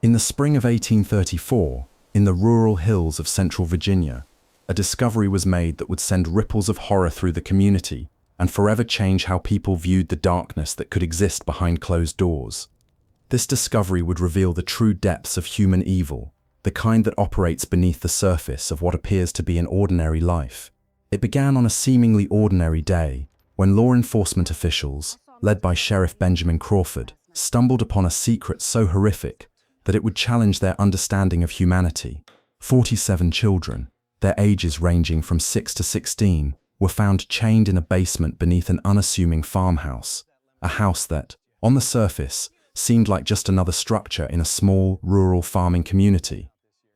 In the spring of 1834, in the rural hills of central Virginia, a discovery was made that would send ripples of horror through the community and forever change how people viewed the darkness that could exist behind closed doors. This discovery would reveal the true depths of human evil, the kind that operates beneath the surface of what appears to be an ordinary life. It began on a seemingly ordinary day, when law enforcement officials, led by Sheriff Benjamin Crawford, stumbled upon a secret so horrific that it would challenge their understanding of humanity. 47 children, their ages ranging from 6 to 16, were found chained in a basement beneath an unassuming farmhouse, a house that, on the surface, seemed like just another structure in a small, rural farming community.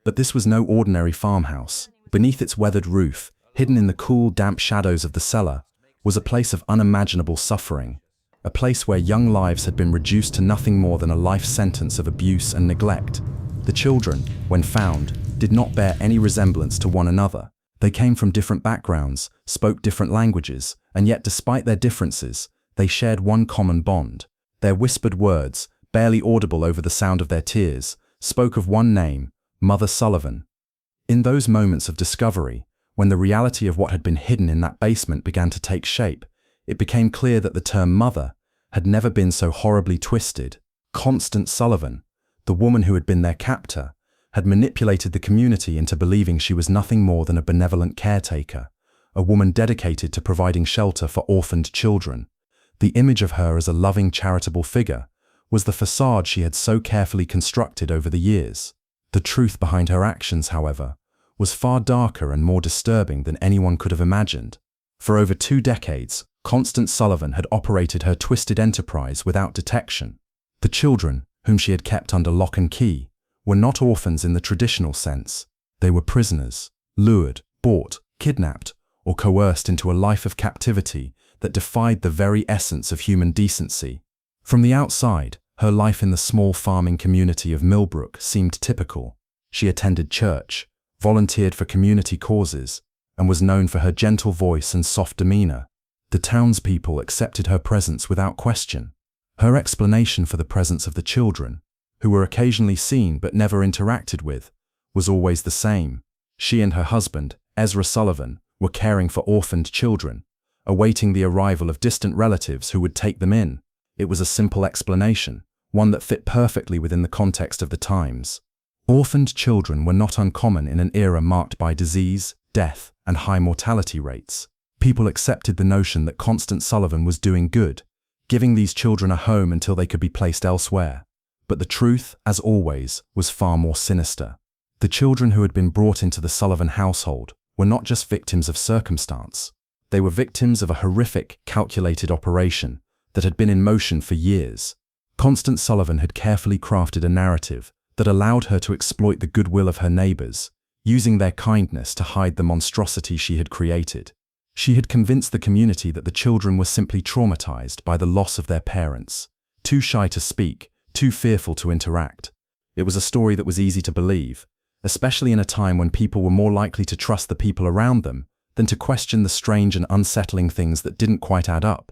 But this was no ordinary farmhouse. Beneath its weathered roof, hidden in the cool, damp shadows of the cellar, was a place of unimaginable suffering, a place where young lives had been reduced to nothing more than a life sentence of abuse and neglect. The children, when found, did not bear any resemblance to one another. They came from different backgrounds, spoke different languages, and yet despite their differences, they shared one common bond. Their whispered words, barely audible over the sound of their tears, spoke of one name, Mother Sullivan. In those moments of discovery, when the reality of what had been hidden in that basement began to take shape, it became clear that the term mother had never been so horribly twisted. Constance Sullivan, the woman who had been their captor, had manipulated the community into believing she was nothing more than a benevolent caretaker, a woman dedicated to providing shelter for orphaned children. The image of her as a loving, charitable figure was the facade she had so carefully constructed over the years. The truth behind her actions, however, was far darker and more disturbing than anyone could have imagined. For over 2 decades, Constance Sullivan had operated her twisted enterprise without detection. The children, whom she had kept under lock and key, were not orphans in the traditional sense. They were prisoners, lured, bought, kidnapped, or coerced into a life of captivity that defied the very essence of human decency. From the outside, her life in the small farming community of Millbrook seemed typical. She attended church, volunteered for community causes, and was known for her gentle voice and soft demeanor. The townspeople accepted her presence without question. Her explanation for the presence of the children, who were occasionally seen but never interacted with, was always the same. She and her husband, Ezra Sullivan, were caring for orphaned children, awaiting the arrival of distant relatives who would take them in. It was a simple explanation, one that fit perfectly within the context of the times. Orphaned children were not uncommon in an era marked by disease, death, and high mortality rates. People accepted the notion that Constance Sullivan was doing good, giving these children a home until they could be placed elsewhere. But the truth, as always, was far more sinister. The children who had been brought into the Sullivan household were not just victims of circumstance. They were victims of a horrific, calculated operation that had been in motion for years. Constance Sullivan had carefully crafted a narrative that allowed her to exploit the goodwill of her neighbors, using their kindness to hide the monstrosity she had created. She had convinced the community that the children were simply traumatized by the loss of their parents, too shy to speak, too fearful to interact. It was a story that was easy to believe, especially in a time when people were more likely to trust the people around them than to question the strange and unsettling things that didn't quite add up.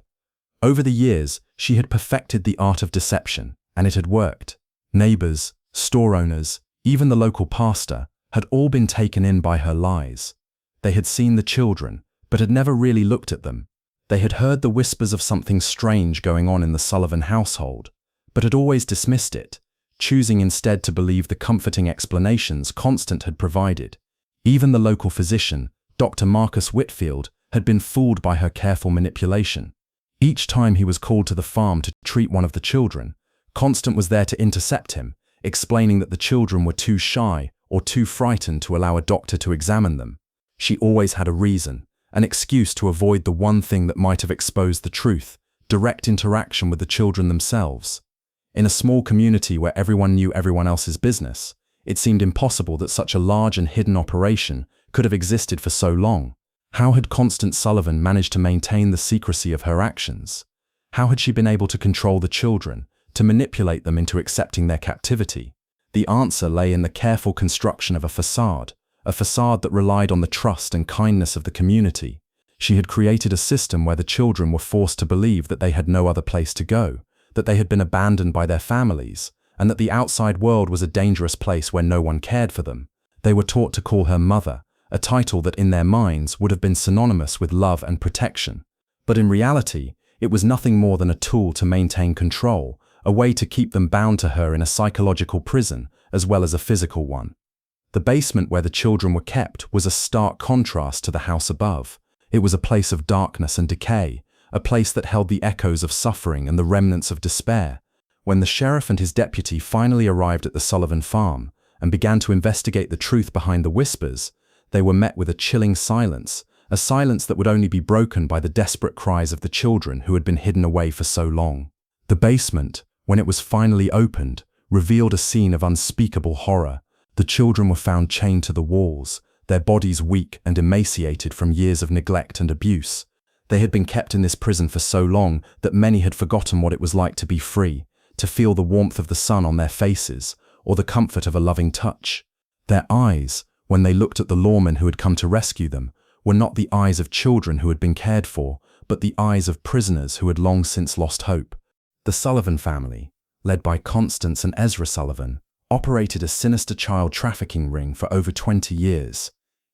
Over the years, she had perfected the art of deception, and it had worked. Neighbors, store owners, even the local pastor, had all been taken in by her lies. They had seen the children, but had never really looked at them. They had heard the whispers of something strange going on in the Sullivan household, but had always dismissed it, choosing instead to believe the comforting explanations Constance had provided. Even the local physician, Dr. Marcus Whitfield, had been fooled by her careful manipulation. Each time he was called to the farm to treat one of the children, Constance was there to intercept him, explaining that the children were too shy or too frightened to allow a doctor to examine them. She always had a reason, an excuse to avoid the one thing that might have exposed the truth: direct interaction with the children themselves. In a small community where everyone knew everyone else's business, it seemed impossible that such a large and hidden operation could have existed for so long. How had Constance Sullivan managed to maintain the secrecy of her actions? How had she been able to control the children, to manipulate them into accepting their captivity? The answer lay in the careful construction of a facade that relied on the trust and kindness of the community. She had created a system where the children were forced to believe that they had no other place to go, that they had been abandoned by their families, and that the outside world was a dangerous place where no one cared for them. They were taught to call her mother, a title that in their minds would have been synonymous with love and protection. But in reality, it was nothing more than a tool to maintain control, a way to keep them bound to her in a psychological prison as well as a physical one. The basement where the children were kept was a stark contrast to the house above. It was a place of darkness and decay, a place that held the echoes of suffering and the remnants of despair. When the sheriff and his deputy finally arrived at the Sullivan farm and began to investigate the truth behind the whispers, they were met with a chilling silence, a silence that would only be broken by the desperate cries of the children who had been hidden away for so long. The basement, when it was finally opened, revealed a scene of unspeakable horror. The children were found chained to the walls, their bodies weak and emaciated from years of neglect and abuse. They had been kept in this prison for so long that many had forgotten what it was like to be free, to feel the warmth of the sun on their faces, or the comfort of a loving touch. Their eyes, when they looked at the lawmen who had come to rescue them, were not the eyes of children who had been cared for, but the eyes of prisoners who had long since lost hope. The Sullivan family, led by Constance and Ezra Sullivan, operated a sinister child trafficking ring for over 20 years,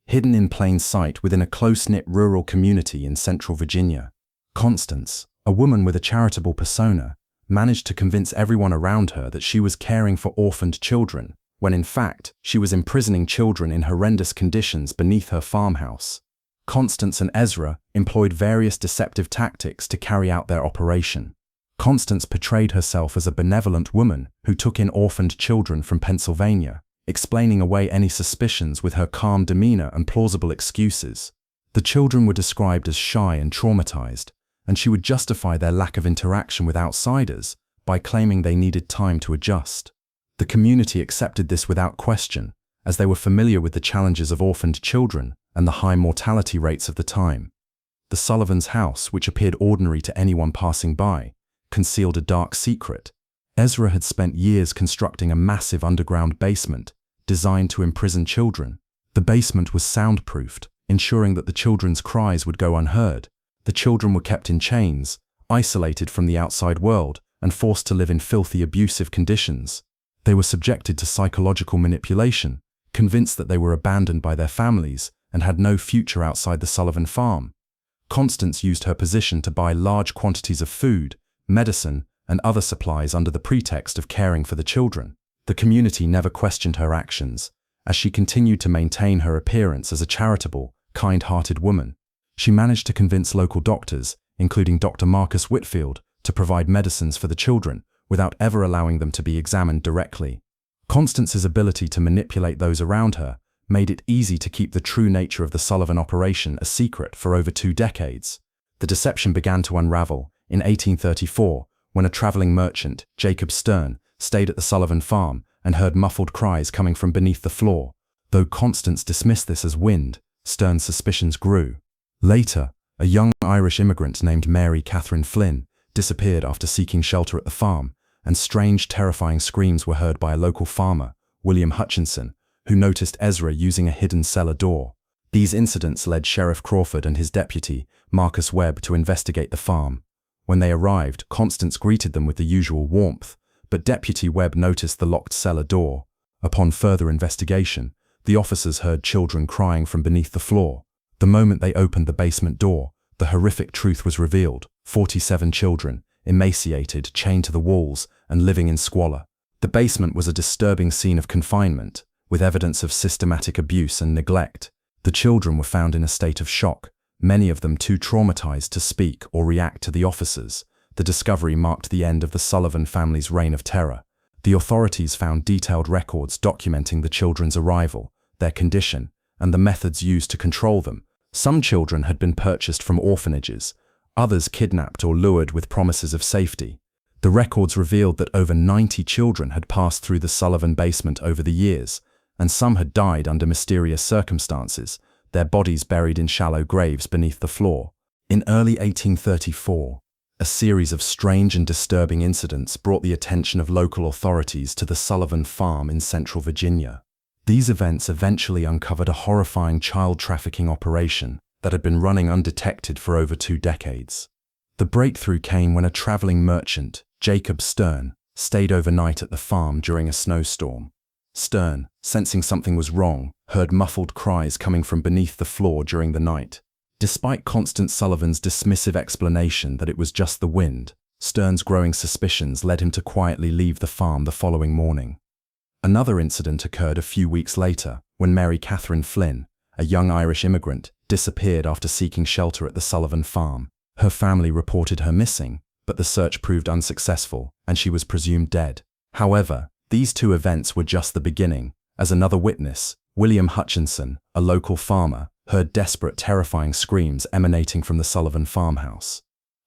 hidden in plain sight within a close-knit rural community in central Virginia. Constance, a woman with a charitable persona, managed to convince everyone around her that she was caring for orphaned children, when in fact she was imprisoning children in horrendous conditions beneath her farmhouse. Constance and Ezra employed various deceptive tactics to carry out their operation. Constance portrayed herself as a benevolent woman who took in orphaned children from Pennsylvania, explaining away any suspicions with her calm demeanor and plausible excuses. The children were described as shy and traumatized, and she would justify their lack of interaction with outsiders by claiming they needed time to adjust. The community accepted this without question, as they were familiar with the challenges of orphaned children and the high mortality rates of the time. The Sullivans' house, which appeared ordinary to anyone passing by, concealed a dark secret. Ezra had spent years constructing a massive underground basement designed to imprison children. The basement was soundproofed, ensuring that the children's cries would go unheard. The children were kept in chains, isolated from the outside world, and forced to live in filthy, abusive conditions. They were subjected to psychological manipulation, convinced that they were abandoned by their families and had no future outside the Sullivan farm. Constance used her position to buy large quantities of food, medicine, and other supplies under the pretext of caring for the children. The community never questioned her actions, as she continued to maintain her appearance as a charitable, kind-hearted woman. She managed to convince local doctors, including Dr. Marcus Whitfield, to provide medicines for the children without ever allowing them to be examined directly. Constance's ability to manipulate those around her made it easy to keep the true nature of the Sullivan operation a secret for over 2 decades. The deception began to unravel in 1834, when a traveling merchant, Jacob Stern, stayed at the Sullivan farm and heard muffled cries coming from beneath the floor. Though Constance dismissed this as wind, Stern's suspicions grew. Later, a young Irish immigrant named Mary Catherine Flynn disappeared after seeking shelter at the farm, and strange, terrifying screams were heard by a local farmer, William Hutchinson, who noticed Ezra using a hidden cellar door. These incidents led Sheriff Crawford and his deputy, Marcus Webb, to investigate the farm. When they arrived, Constance greeted them with the usual warmth, but Deputy Webb noticed the locked cellar door. Upon further investigation, the officers heard children crying from beneath the floor. The moment they opened the basement door, the horrific truth was revealed: 47 children, emaciated, chained to the walls, and living in squalor. The basement was a disturbing scene of confinement, with evidence of systematic abuse and neglect. The children were found in a state of shock, many of them too traumatized to speak or react to the officers. The discovery marked the end of the Sullivan family's reign of terror. The authorities found detailed records documenting the children's arrival, their condition, and the methods used to control them. Some children had been purchased from orphanages, others kidnapped or lured with promises of safety. The records revealed that over 90 children had passed through the Sullivan basement over the years, and some had died under mysterious circumstances, their bodies buried in shallow graves beneath the floor. In early 1834, a series of strange and disturbing incidents brought the attention of local authorities to the Sullivan farm in central Virginia. These events eventually uncovered a horrifying child trafficking operation that had been running undetected for over 2 decades. The breakthrough came when a traveling merchant, Jacob Stern, stayed overnight at the farm during a snowstorm. Stern, sensing something was wrong, heard muffled cries coming from beneath the floor during the night. Despite Constance Sullivan's dismissive explanation that it was just the wind, Stern's growing suspicions led him to quietly leave the farm the following morning. Another incident occurred a few weeks later, when Mary Catherine Flynn, a young Irish immigrant, disappeared after seeking shelter at the Sullivan farm. Her family reported her missing, but the search proved unsuccessful, and she was presumed dead. However, these two events were just the beginning, as another witness, William Hutchinson, a local farmer, heard desperate, terrifying screams emanating from the Sullivan farmhouse.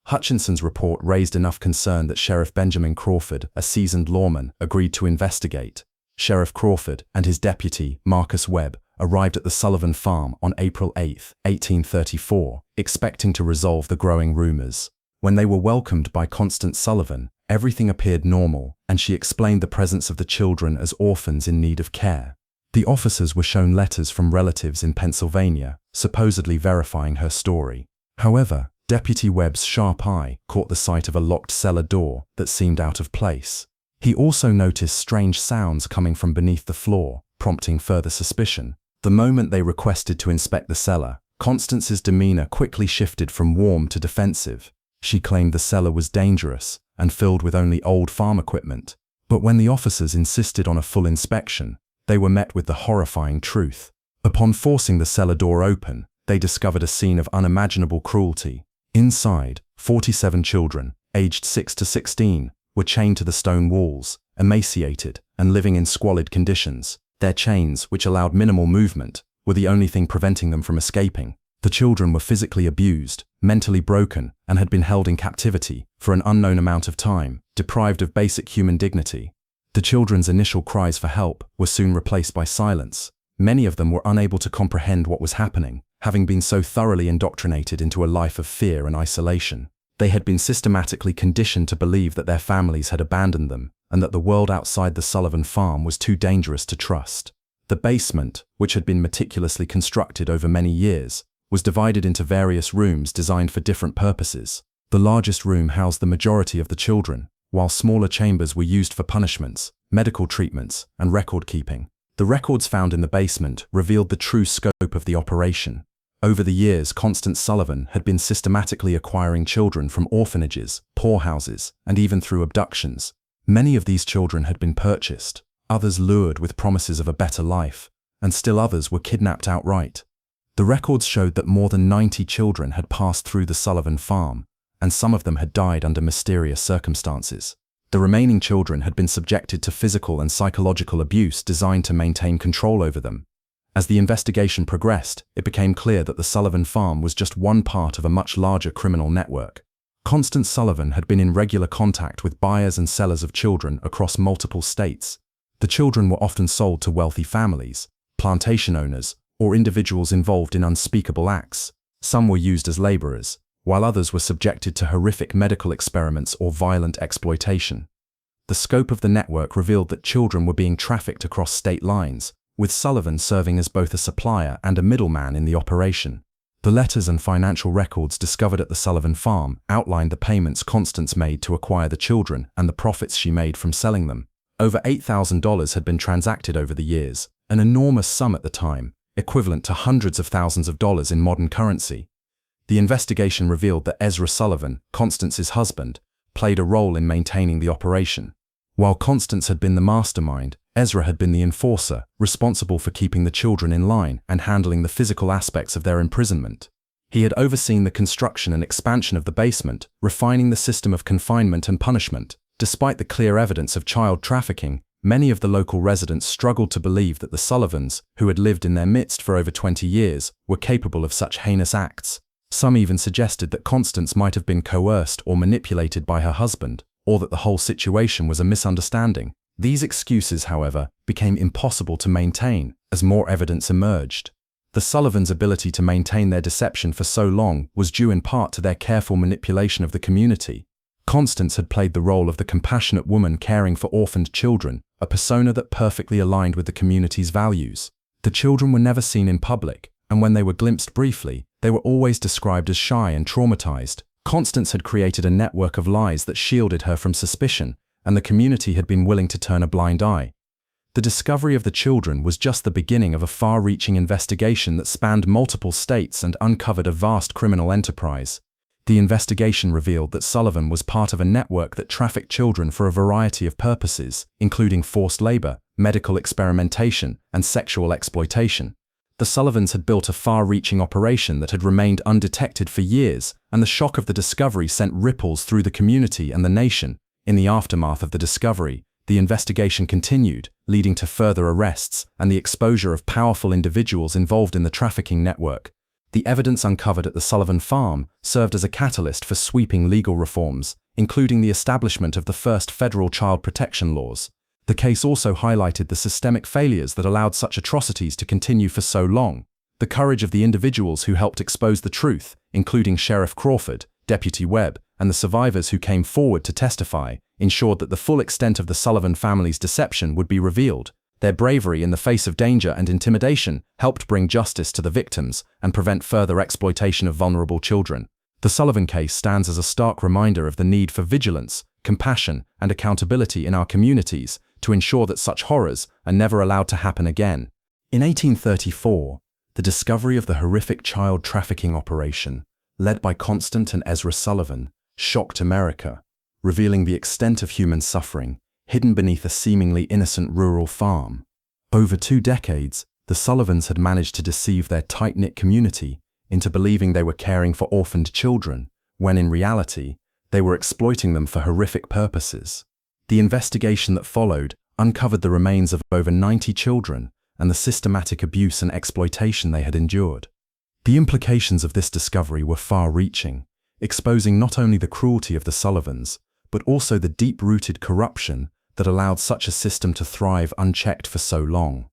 Hutchinson's report raised enough concern that Sheriff Benjamin Crawford, a seasoned lawman, agreed to investigate. Sheriff Crawford and his deputy, Marcus Webb, arrived at the Sullivan farm on April 8, 1834, expecting to resolve the growing rumors. When they were welcomed by Constance Sullivan, everything appeared normal, and she explained the presence of the children as orphans in need of care. The officers were shown letters from relatives in Pennsylvania, supposedly verifying her story. However, Deputy Webb's sharp eye caught the sight of a locked cellar door that seemed out of place. He also noticed strange sounds coming from beneath the floor, prompting further suspicion. The moment they requested to inspect the cellar, Constance's demeanor quickly shifted from warm to defensive. She claimed the cellar was dangerous and filled with only old farm equipment. But when the officers insisted on a full inspection, they were met with the horrifying truth. Upon forcing the cellar door open, they discovered a scene of unimaginable cruelty. Inside, 47 children, aged 6 to 16, were chained to the stone walls, emaciated, and living in squalid conditions. Their chains, which allowed minimal movement, were the only thing preventing them from escaping. The children were physically abused, mentally broken, and had been held in captivity for an unknown amount of time, deprived of basic human dignity. The children's initial cries for help were soon replaced by silence. Many of them were unable to comprehend what was happening, having been so thoroughly indoctrinated into a life of fear and isolation. They had been systematically conditioned to believe that their families had abandoned them, and that the world outside the Sullivan farm was too dangerous to trust. The basement, which had been meticulously constructed over many years, was divided into various rooms designed for different purposes. The largest room housed the majority of the children, while smaller chambers were used for punishments, medical treatments, and record keeping. The records found in the basement revealed the true scope of the operation. Over the years, Constance Sullivan had been systematically acquiring children from orphanages, poorhouses, and even through abductions. Many of these children had been purchased, others lured with promises of a better life, and still others were kidnapped outright. The records showed that more than 90 children had passed through the Sullivan farm, and some of them had died under mysterious circumstances. The remaining children had been subjected to physical and psychological abuse designed to maintain control over them. As the investigation progressed, it became clear that the Sullivan farm was just one part of a much larger criminal network. Constance Sullivan had been in regular contact with buyers and sellers of children across multiple states. The children were often sold to wealthy families, plantation owners, or individuals involved in unspeakable acts. Some were used as laborers, while others were subjected to horrific medical experiments or violent exploitation. The scope of the network revealed that children were being trafficked across state lines, with Sullivan serving as both a supplier and a middleman in the operation. The letters and financial records discovered at the Sullivan farm outlined the payments Constance made to acquire the children and the profits she made from selling them. Over $8,000 had been transacted over the years, an enormous sum at the time, equivalent to hundreds of thousands of dollars in modern currency. The investigation revealed that Ezra Sullivan, Constance's husband, played a role in maintaining the operation. While Constance had been the mastermind, Ezra had been the enforcer, responsible for keeping the children in line and handling the physical aspects of their imprisonment. He had overseen the construction and expansion of the basement, refining the system of confinement and punishment. Despite the clear evidence of child trafficking, many of the local residents struggled to believe that the Sullivans, who had lived in their midst for over 20 years, were capable of such heinous acts. Some even suggested that Constance might have been coerced or manipulated by her husband, or that the whole situation was a misunderstanding. These excuses, however, became impossible to maintain as more evidence emerged. The Sullivans' ability to maintain their deception for so long was due in part to their careful manipulation of the community. Constance had played the role of the compassionate woman caring for orphaned children, a persona that perfectly aligned with the community's values. The children were never seen in public, and when they were glimpsed briefly, they were always described as shy and traumatized. Constance had created a network of lies that shielded her from suspicion, and the community had been willing to turn a blind eye. The discovery of the children was just the beginning of a far-reaching investigation that spanned multiple states and uncovered a vast criminal enterprise. The investigation revealed that Sullivan was part of a network that trafficked children for a variety of purposes, including forced labor, medical experimentation, and sexual exploitation. The Sullivans had built a far-reaching operation that had remained undetected for years, and the shock of the discovery sent ripples through the community and the nation. In the aftermath of the discovery, the investigation continued, leading to further arrests and the exposure of powerful individuals involved in the trafficking network. The evidence uncovered at the Sullivan farm served as a catalyst for sweeping legal reforms, including the establishment of the first federal child protection laws. The case also highlighted the systemic failures that allowed such atrocities to continue for so long. The courage of the individuals who helped expose the truth, including Sheriff Crawford, Deputy Webb, and the survivors who came forward to testify, ensured that the full extent of the Sullivan family's deception would be revealed. Their bravery in the face of danger and intimidation helped bring justice to the victims and prevent further exploitation of vulnerable children. The Sullivan case stands as a stark reminder of the need for vigilance, compassion, and accountability in our communities to ensure that such horrors are never allowed to happen again. In 1834, the discovery of the horrific child trafficking operation, led by Constance and Ezra Sullivan, shocked America, revealing the extent of human suffering hidden beneath a seemingly innocent rural farm. Over 2 decades, the Sullivans had managed to deceive their tight-knit community into believing they were caring for orphaned children, when in reality, they were exploiting them for horrific purposes. The investigation that followed uncovered the remains of over 90 children and the systematic abuse and exploitation they had endured. The implications of this discovery were far-reaching, exposing not only the cruelty of the Sullivans, but also the deep-rooted corruption that allowed such a system to thrive unchecked for so long.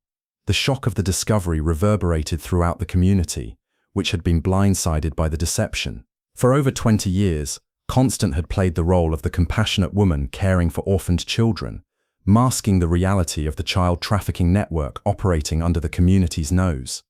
The shock of the discovery reverberated throughout the community, which had been blindsided by the deception. For over 20 years, Constance had played the role of the compassionate woman caring for orphaned children, masking the reality of the child trafficking network operating under the community's nose.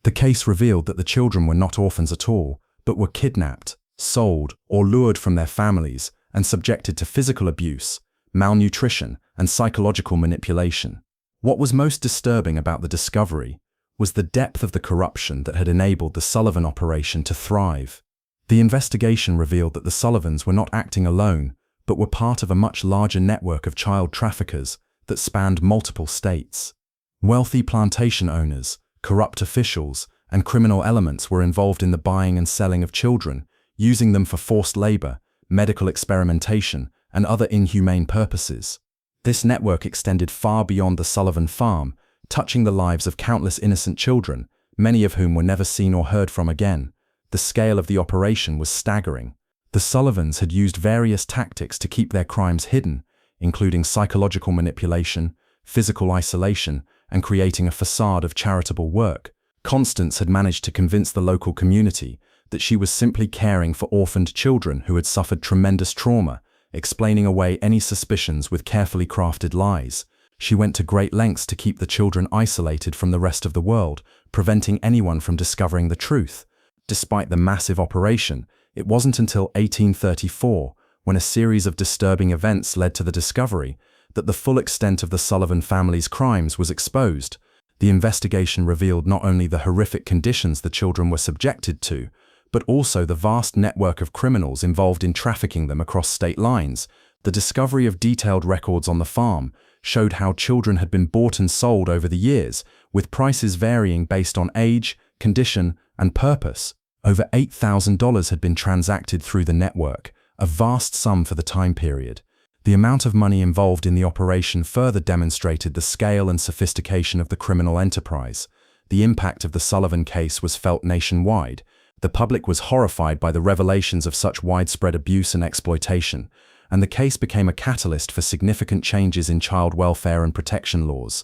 The case revealed that the children were not orphans at all, but were kidnapped, sold, or lured from their families and subjected to physical abuse, malnutrition, and psychological manipulation. What was most disturbing about the discovery was the depth of the corruption that had enabled the Sullivan operation to thrive. The investigation revealed that the Sullivans were not acting alone, but were part of a much larger network of child traffickers that spanned multiple states. Wealthy plantation owners, corrupt officials, and criminal elements were involved in the buying and selling of children, using them for forced labor, medical experimentation, and other inhumane purposes. This network extended far beyond the Sullivan farm, touching the lives of countless innocent children, many of whom were never seen or heard from again. The scale of the operation was staggering. The Sullivans had used various tactics to keep their crimes hidden, including psychological manipulation, physical isolation, and creating a facade of charitable work. Constance had managed to convince the local community that she was simply caring for orphaned children who had suffered tremendous trauma, explaining away any suspicions with carefully crafted lies. She went to great lengths to keep the children isolated from the rest of the world, preventing anyone from discovering the truth. Despite the massive operation, it wasn't until 1834, when a series of disturbing events led to the discovery, that the full extent of the Sullivan family's crimes was exposed. The investigation revealed not only the horrific conditions the children were subjected to, but also the vast network of criminals involved in trafficking them across state lines. The discovery of detailed records on the farm showed how children had been bought and sold over the years, with prices varying based on age, condition, and purpose. Over $8,000 had been transacted through the network, a vast sum for the time period. The amount of money involved in the operation further demonstrated the scale and sophistication of the criminal enterprise. The impact of the Sullivan case was felt nationwide. The public was horrified by the revelations of such widespread abuse and exploitation, and the case became a catalyst for significant changes in child welfare and protection laws.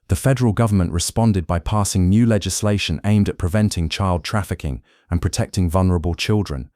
The federal government responded by passing new legislation aimed at preventing child trafficking and protecting vulnerable children.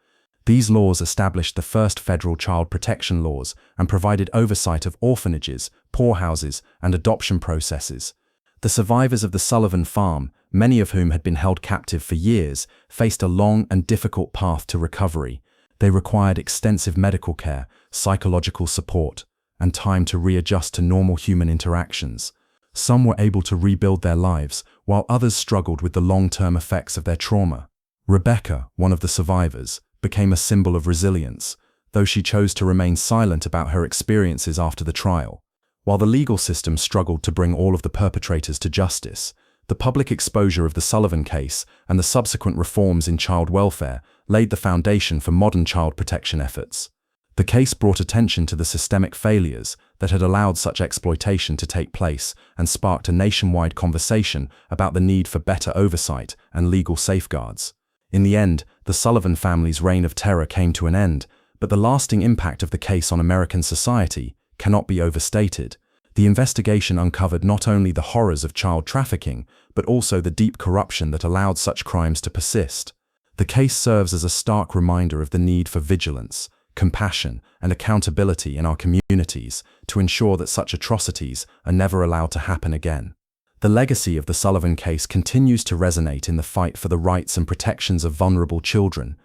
These laws established the first federal child protection laws and provided oversight of orphanages, poorhouses, and adoption processes. The survivors of the Sullivan farm, many of whom had been held captive for years, faced a long and difficult path to recovery. They required extensive medical care, psychological support, and time to readjust to normal human interactions. Some were able to rebuild their lives, while others struggled with the long-term effects of their trauma. Rebecca, one of the survivors, became a symbol of resilience, though she chose to remain silent about her experiences after the trial. While the legal system struggled to bring all of the perpetrators to justice, the public exposure of the Sullivan case and the subsequent reforms in child welfare laid the foundation for modern child protection efforts. The case brought attention to the systemic failures that had allowed such exploitation to take place and sparked a nationwide conversation about the need for better oversight and legal safeguards. In the end, the Sullivan family's reign of terror came to an end, but the lasting impact of the case on American society cannot be overstated. The investigation uncovered not only the horrors of child trafficking, but also the deep corruption that allowed such crimes to persist. The case serves as a stark reminder of the need for vigilance, compassion, and accountability in our communities to ensure that such atrocities are never allowed to happen again. The legacy of the Sullivan case continues to resonate in the fight for the rights and protections of vulnerable children,